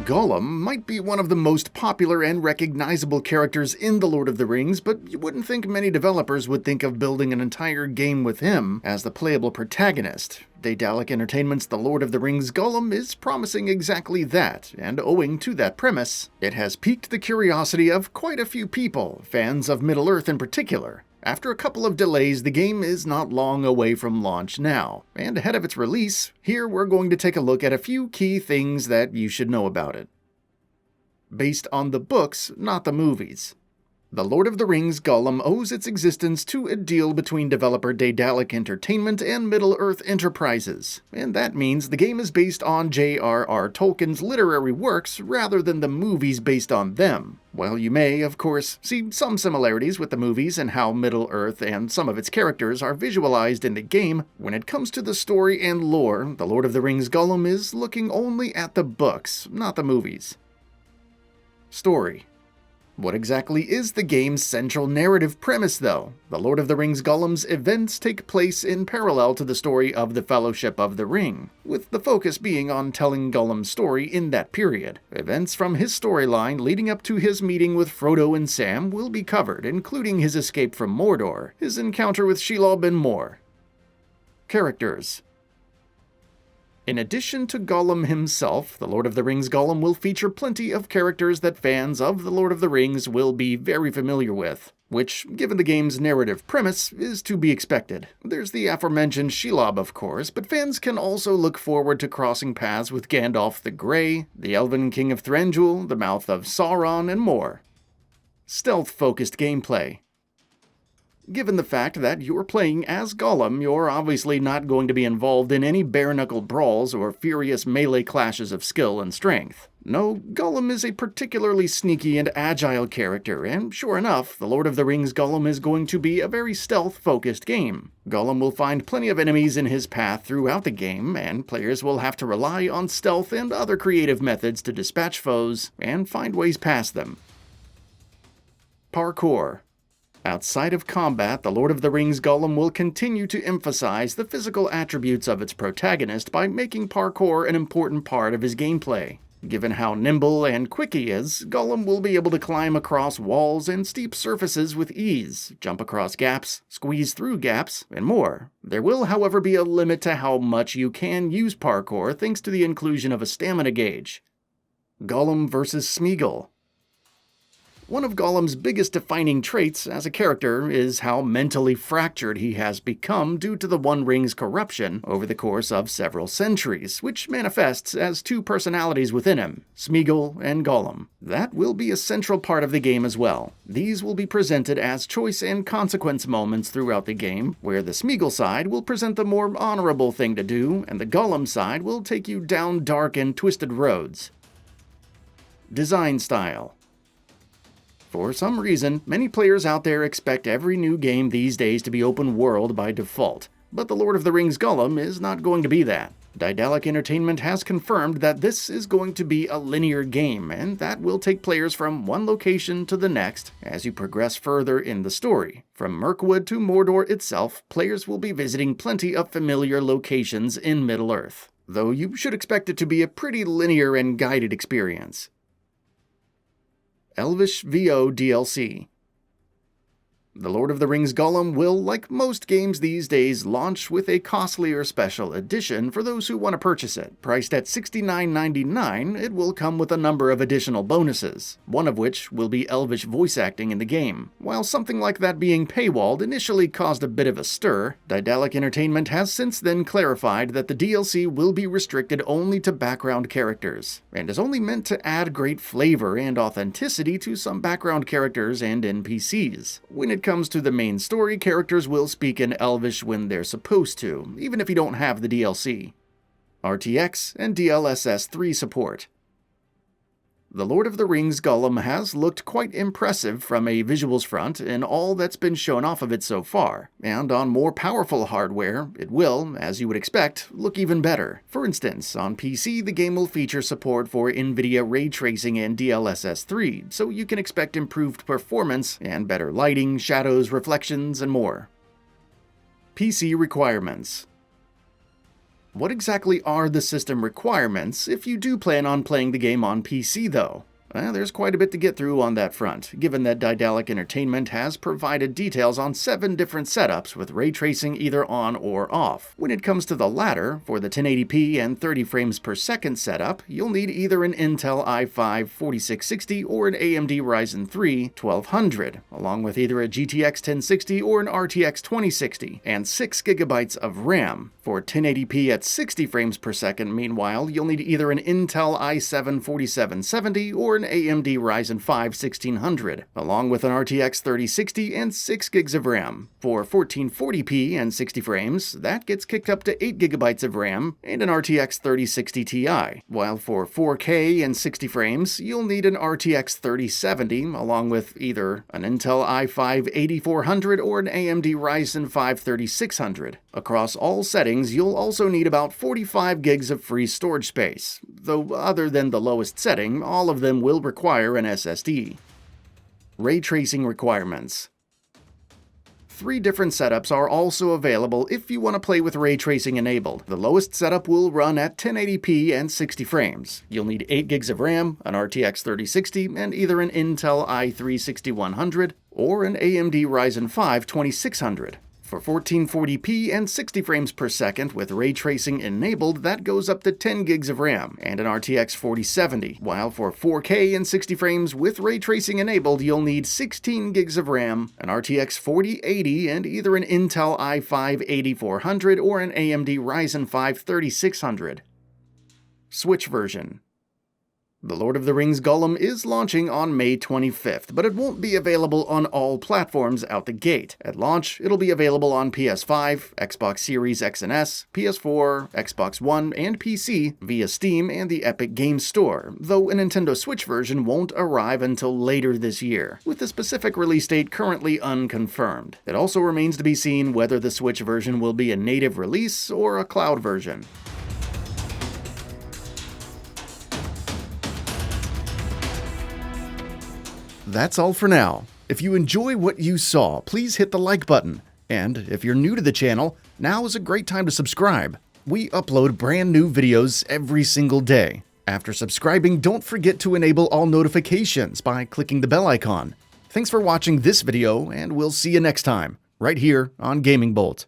Gollum might be one of the most popular and recognizable characters in The Lord of the Rings, but you wouldn't think many developers would think of building an entire game with him as the playable protagonist. Daedalic Entertainment's The Lord of the Rings Gollum is promising exactly that, and owing to that premise, it has piqued the curiosity of quite a few people, fans of Middle-earth in particular. After a couple of delays, the game is not long away from launch now, and ahead of its release, here we're going to take a look at a few key things that you should know about it. Based on the books, not the movies. The Lord of the Rings Gollum owes its existence to a deal between developer Daedalic Entertainment and Middle-earth Enterprises, and that means the game is based on J.R.R. Tolkien's literary works rather than the movies based on them. While you may, of course, see some similarities with the movies and how Middle-earth and some of its characters are visualized in the game, when it comes to the story and lore, The Lord of the Rings Gollum is looking only at the books, not the movies. Story. What exactly is the game's central narrative premise, though? The Lord of the Rings Gollum's events take place in parallel to the story of the Fellowship of the Ring, with the focus being on telling Gollum's story in that period. Events from his storyline leading up to his meeting with Frodo and Sam will be covered, including his escape from Mordor, his encounter with Shelob, and more. Characters. In addition to Gollum himself, The Lord of the Rings Gollum will feature plenty of characters that fans of The Lord of the Rings will be very familiar with, which, given the game's narrative premise, is to be expected. There's the aforementioned Shelob, of course, but fans can also look forward to crossing paths with Gandalf the Grey, the Elven King of Thranduil, the Mouth of Sauron, and more. Stealth-focused gameplay. Given the fact that you're playing as Gollum, you're obviously not going to be involved in any bare-knuckle brawls or furious melee clashes of skill and strength. No, Gollum is a particularly sneaky and agile character, and sure enough, The Lord of the Rings Gollum is going to be a very stealth-focused game. Gollum will find plenty of enemies in his path throughout the game, and players will have to rely on stealth and other creative methods to dispatch foes and find ways past them. Parkour. Outside of combat, The Lord of the Rings Gollum will continue to emphasize the physical attributes of its protagonist by making parkour an important part of his gameplay. Given how nimble and quick he is, Gollum will be able to climb across walls and steep surfaces with ease, jump across gaps, squeeze through gaps, and more. There will, however, be a limit to how much you can use parkour thanks to the inclusion of a stamina gauge. Gollum vs. Smeagol. One of Gollum's biggest defining traits as a character is how mentally fractured he has become due to the One Ring's corruption over the course of several centuries, which manifests as two personalities within him, Smeagol and Gollum. That will be a central part of the game as well. These will be presented as choice and consequence moments throughout the game, where the Smeagol side will present the more honorable thing to do, and the Gollum side will take you down dark and twisted roads. Design style. For some reason, many players out there expect every new game these days to be open world by default, but The Lord of the Rings Gollum is not going to be that. Daedalic Entertainment has confirmed that this is going to be a linear game, and that will take players from one location to the next as you progress further in the story. From Mirkwood to Mordor itself, players will be visiting plenty of familiar locations in Middle-earth, though you should expect it to be a pretty linear and guided experience. Elvis Vo DLC. The Lord of the Rings Gollum will, like most games these days, launch with a costlier special edition for those who want to purchase it. Priced at $69.99, it will come with a number of additional bonuses, one of which will be Elvish voice acting in the game. While something like that being paywalled initially caused a bit of a stir, Daedalic Entertainment has since then clarified that the DLC will be restricted only to background characters, and is only meant to add great flavor and authenticity to some background characters and NPCs. When it comes to the main story, characters will speak in Elvish when they're supposed to, even if you don't have the DLC. RTX and DLSS 3 support. The Lord of the Rings Gollum has looked quite impressive from a visuals front in all that's been shown off of it so far, and on more powerful hardware, it will, as you would expect, look even better. For instance, on PC, the game will feature support for NVIDIA ray tracing and DLSS 3, so you can expect improved performance and better lighting, shadows, reflections, and more. PC requirements. What exactly are the system requirements if you do plan on playing the game on PC though? Well, there's quite a bit to get through on that front, given that Daedalic Entertainment has provided details on 7 different setups with ray tracing either on or off. When it comes to the latter, for the 1080p and 30 frames per second setup, you'll need either an Intel i5 4660 or an AMD Ryzen 3 1200, along with either a GTX 1060 or an RTX 2060, and 6GB of RAM. For 1080p at 60 frames per second, meanwhile, you'll need either an Intel i7 4770 or an AMD Ryzen 5 1600, along with an RTX 3060 and 6GB of RAM. For 1440p and 60 frames, that gets kicked up to 8GB of RAM and an RTX 3060 Ti, while for 4K and 60 frames, you'll need an RTX 3070, along with either an Intel i5 8400 or an AMD Ryzen 5 3600. Across all settings, you'll also need about 45 gigs of free storage space, though other than the lowest setting, all of them will require an SSD. Ray tracing requirements. 3 different setups are also available if you want to play with ray tracing enabled. The lowest setup will run at 1080p and 60 frames. You'll need 8 gigs of RAM, an RTX 3060, and either an Intel i3 6100 or an AMD Ryzen 5 2600. For 1440p and 60 frames per second with ray tracing enabled, that goes up to 10 gigs of RAM and an RTX 4070, while for 4K and 60 frames with ray tracing enabled, you'll need 16 gigs of RAM, an RTX 4080, and either an Intel i5 8400 or an AMD Ryzen 5 3600. Switch version. The Lord of the Rings Gollum is launching on May 25th, but it won't be available on all platforms out the gate. At launch, it'll be available on PS5, Xbox Series X and S, PS4, Xbox One, and PC via Steam and the Epic Games Store, though a Nintendo Switch version won't arrive until later this year, with the specific release date currently unconfirmed. It also remains to be seen whether the Switch version will be a native release or a cloud version. That's all for now. If you enjoy what you saw, please hit the like button. And if you're new to the channel, now is a great time to subscribe. We upload brand new videos every single day. After subscribing, don't forget to enable all notifications by clicking the bell icon. Thanks for watching this video, and we'll see you next time, right here on Gaming Bolt.